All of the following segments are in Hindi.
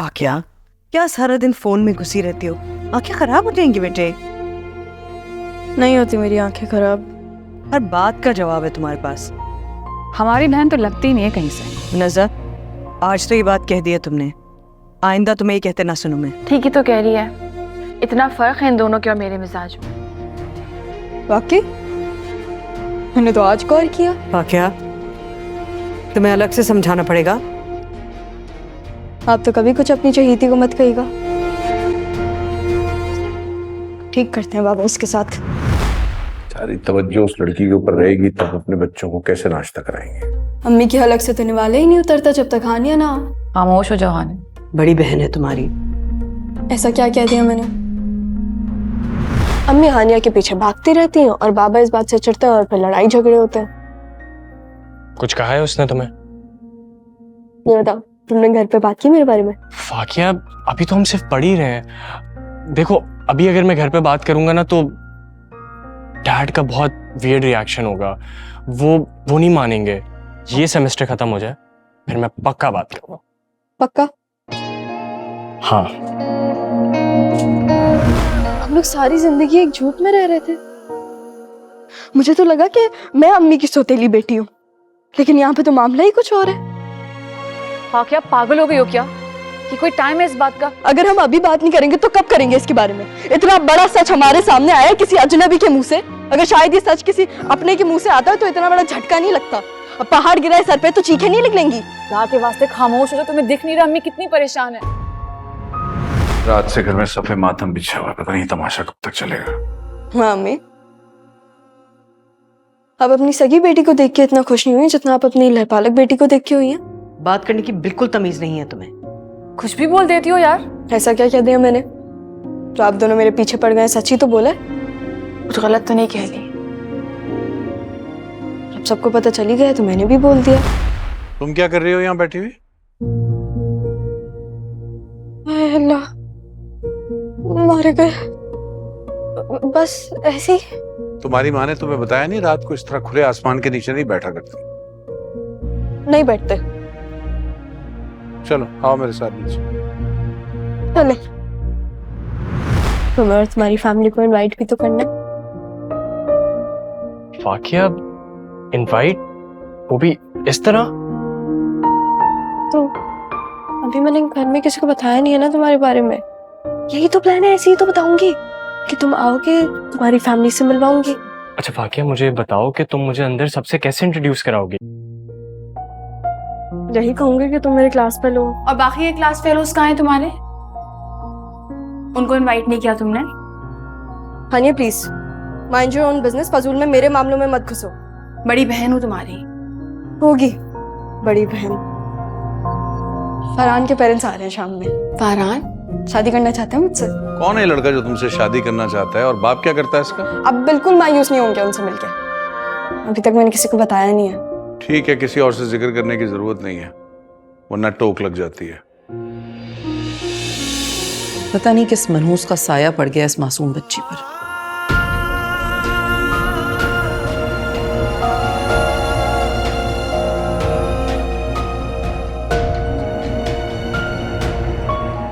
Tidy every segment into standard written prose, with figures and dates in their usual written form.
क्या क्या सारा दिन फोन में घुसी रहती हो? आंखें खराब हो जाएंगी बेटे। नहीं होती मेरी आंखें खराब। हर बात का जवाब है तुम्हारे पास। हमारी बहन तो लगती ही नहीं है कहीं से। नजर, आज तो ये बात कह दी है तुमने, आइंदा तुम्हें ये कहते ना सुनूं मैं। ठीक ही तो कह रही है, इतना फर्क है इन दोनों के और मेरे मिजाज में। वाकई मैंने तो आज गौर किया। क्या तुम्हें अलग से समझाना पड़ेगा? आप तो कभी कुछ अपनी चहीती को मत कहिएगा। ठीक करते हैं बाबा उसके साथ। सारी तवज्जो उस लड़की के ऊपर रहेगी तब अपने बच्चों को कैसे नाश्ता कराएंगे? अम्मी की हलक से तो निवाले ही नहीं उतरता जब तक हानिया ना। खामोश हो जाओ हानि। बड़ी बहन है तुम्हारी। ऐसा क्या कह दिया मैंने? अम्मी हानिया के पीछे भागती रहती हैं और बाबा इस बात से चिढ़ते हैं और फिर लड़ाई झगड़े होते हैं। कुछ कहा है उसने तुम्हें? ये बताओ, तुमने घर पे बात की मेरे बारे में? फाकिया, अभी तो हम सिर्फ पढ़ ही रहे हैं। देखो, अभी अगर मैं घर पे बात करूंगा ना तो डैड का बहुत वियर्ड रिएक्शन होगा। वो नहीं मानेंगे। ये सेमेस्टर खत्म हो जाए फिर मैं पक्का बात करूंगा। पक्का? हाँ। हम लोग सारी जिंदगी एक झूठ में रह रहे थे। मुझे तो लगा कि मैं अम्मी की सौतेली बेटी हूँ, लेकिन यहाँ पे तो मामला ही कुछ और है। हाँ, क्या पागल हो गई हो क्या? कि कोई टाइम है इस बात का? अगर हम अभी बात नहीं करेंगे तो कब करेंगे इसके बारे में? इतना बड़ा सच हमारे सामने आया किसी अजनबी के मुंह से। अगर शायद ये सच किसी अपने के मुंह से आता है तो इतना बड़ा झटका नहीं लगता। अब पहाड़ गिरा है सर पे तो चीखें नहीं निकलेंगी। रात के वास्ते खामोश हो जाओ, तुम्हें दिख नहीं रहा अम्मी कितनी परेशान है। रात से घर में सफे मातम बिछा हुआ, पता नहीं तमाशा कब तक चलेगा। हाँ अम्मी, अब अपनी सगी बेटी को देख के इतना खुश नहीं हुई जितना आप अपनी लहपालक बेटी को देख के हुई है। बात करने की बिल्कुल तमीज नहीं है तुम्हें। कुछ भी बोल देती हो यार। ऐसा क्या कह दिया मैंने? तो आप दोनों मेरे पीछे पड़ गए, सच्ची तो बोले। कुछ गलत तो नहीं कह रही? अब सबको पता चली गया तो मैंने भी बोल दिया। तुम क्या कर रही हो यहाँ बैठी हुई? हाय अल्लाह, मारे गए। बस ऐसे ही। तुम्हारी माँ ने तुम्हें बताया नहीं रात को इस तरह खुले आसमान के नीचे नहीं बैठा करती? नहीं बैठते। चलो आओ मेरे साथ नीचे। चले। तुम्हें और तुम्हारी फैमिली को इनवाइट भी तो करना। फाकिया, इनवाइट? वो भी इस तरह? तो अभी मैंने घर में किसी को बताया नहीं है ना तुम्हारे बारे में। यही तो प्लान है, ऐसे ही तो बताऊंगी कि तुम आओगे, तुम्हारी फैमिली से मिलवाऊंगी। अच्छा फाकिया, मुझे बताओ कि तुम मुझे अंदर सबसे कैसे इंट्रोड्यूस कराओगे? यही कहूंगी कि तुम मेरे क्लास फेलो हो। और बाकी के क्लास फेलोज कहाँ हैं तुम्हारे? उनको इनवाइट नहीं किया तुमने? Haniya please mind your own business, फजूल में मेरे मामलों में मत घुसो। बड़ी बहन हूँ तुम्हारी। होगी बड़ी बहन। फरहान के पेरेंट्स आ रहे हैं शाम में। फरहान शादी करना चाहते हैं मुझसे। कौन है लड़का जो तुमसे शादी करना चाहता है और बाप क्या करता है इसका? अब बिल्कुल मायूस नहीं होंगे उनसे मिलके। अभी तक मैंने किसी को बताया नहीं है। ठीक है, किसी और से जिक्र करने की जरूरत नहीं है वरना टोक लग जाती है। पता नहीं किस मनहूस का साया पड़ गया इस मासूम बच्ची पर।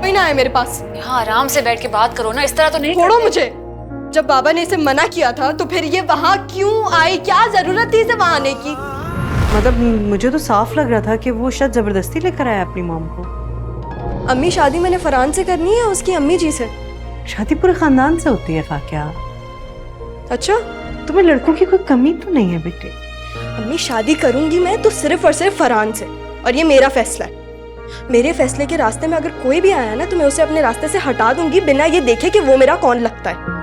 कोई ना आए मेरे पास। यहाँ आराम से बैठ के बात करो ना, इस तरह तो नहीं। छोड़ो मुझे। जब बाबा ने इसे मना किया था तो फिर ये वहां क्यों आई? क्या जरूरत थी इसे वहां आने की? मतलब मुझे तो साफ लग रहा था कि वो शायद जबरदस्ती लेकर आया अपनी मॉम को। अम्मी शादी मैंने फरहान से करनी है, उसकी अम्मी जी से। शादी पूरे खानदान से होती है फाकिया। अच्छा, तुम्हें लड़कों की कोई कमी तो नहीं है बेटे? अम्मी शादी करूंगी मैं तो सिर्फ और सिर्फ फरहान से, और ये मेरा फैसला है। मेरे फैसले के रास्ते में अगर कोई भी आया ना तो मैं उसे अपने रास्ते से हटा दूंगी बिना ये देखे कि वो मेरा कौन लगता है।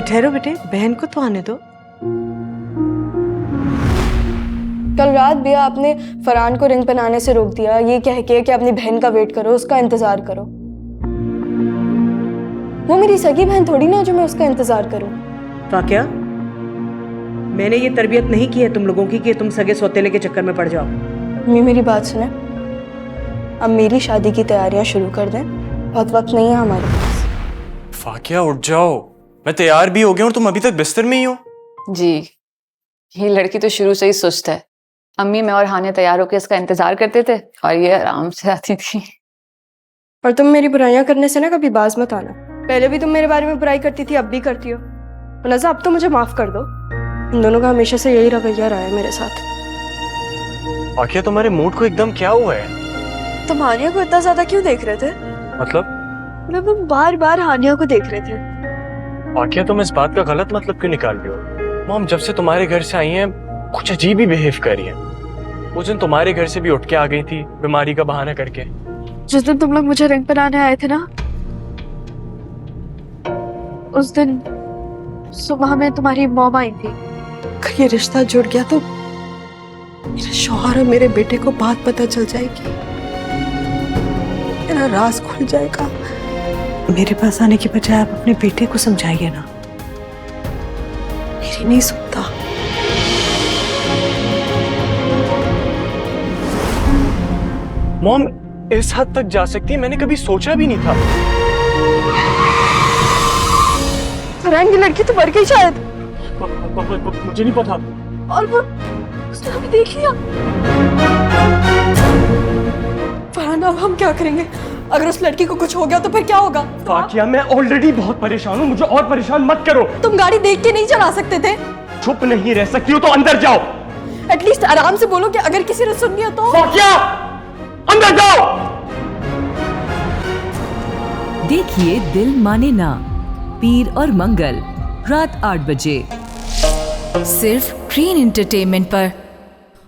ठहरो बेटे, बहन को तो आने दो। कल रात भी आपने फरहान को रिंग पहनाने से रोक दिया, ये कह के कि अपनी बहन का वेट करो, उसका इंतजार करो। वो मेरी सगी बहन थोड़ी ना जो मैं उसका इंतजार करूं। फाकिया, मैंने ये तरबियत नहीं की है तुम लोगों की कि तुम सगे सौतेले के चक्कर में पड़ जाओ। अम्मी मेरी बात सुने, अब मेरी शादी की तैयारियां शुरू कर दें, बहुत वक्त नहीं है हमारे पास। फाकिया उठ जाओ, मैं तैयार भी हो गया और तुम अभी तक बिस्तर में ही हो। जी, ये लड़की तो शुरू से ही सुस्त है। अम्मी, मैं और हानिया तैयार होकर इसका इंतजार करते थे और ये आराम से आती थी। और तुम मेरी बुराइयां करने से ना कभी बाज मत आना। पहले भी तुम मेरे बारे में बुराई करती थी, अब भी करती हो। नज़ा, अब तो मुझे माफ कर दो। इन दोनों का हमेशा से यही रवैया रहा है मेरे साथ। फाकिया तुम्हारे मूड को एकदम क्या हुआ है? तुम हानिया को इतना ज्यादा क्यों देख रहे थे? मतलब तुम बार बार हानिया को देख रहे थे। फाकिया तुम इस बात का गलत मतलब क्यों निकाल रही हो? मॉम जब से तुम्हारे घर से आई हैं कुछ अजीब ही बिहेव कर रही है। उस दिन तुम्हारे घर से भी उठ के आ गई थी बीमारी का बहाना करके। जिस दिन तुम लोग मुझे रिंग बनाने आए थे ना, उस दिन सुबह में तुम्हारी मॉम आई थी। अगर ये रिश्ता जुड़ गया तो मेरे शौहर और मेरे बेटे को बात पता चल जाएगी, मेरा राज खुल जाएगा। मेरे पास आने की बजाय आप अपने बेटे को समझाइए ना। मेरी नहीं सुनता। मॉम इस हद तक जा सकती है, मैंने कभी सोचा भी नहीं था। फरहान की लड़की तो मर गई शायद, मुझे नहीं पता। और वो उसने हमें देख लिया। फरहान, अब हम क्या करेंगे? अगर उस लड़की को कुछ हो गया तो फिर क्या होगा? फाकिया मैं ऑलरेडी बहुत परेशान हूँ, मुझे और परेशान मत करो। तुम गाड़ी देख के नहीं चला सकते थे? चुप नहीं रह सकती हो तो अंदर जाओ। एटलीस्ट आराम से बोलो कि अगर किसी ने सुन लिया तो। फाकिया अंदर जाओ। देखिए दिल माने ना, पीर और मंगल रात 8 बजे सिर्फ ग्रीन एंटरटेनमेंट पर।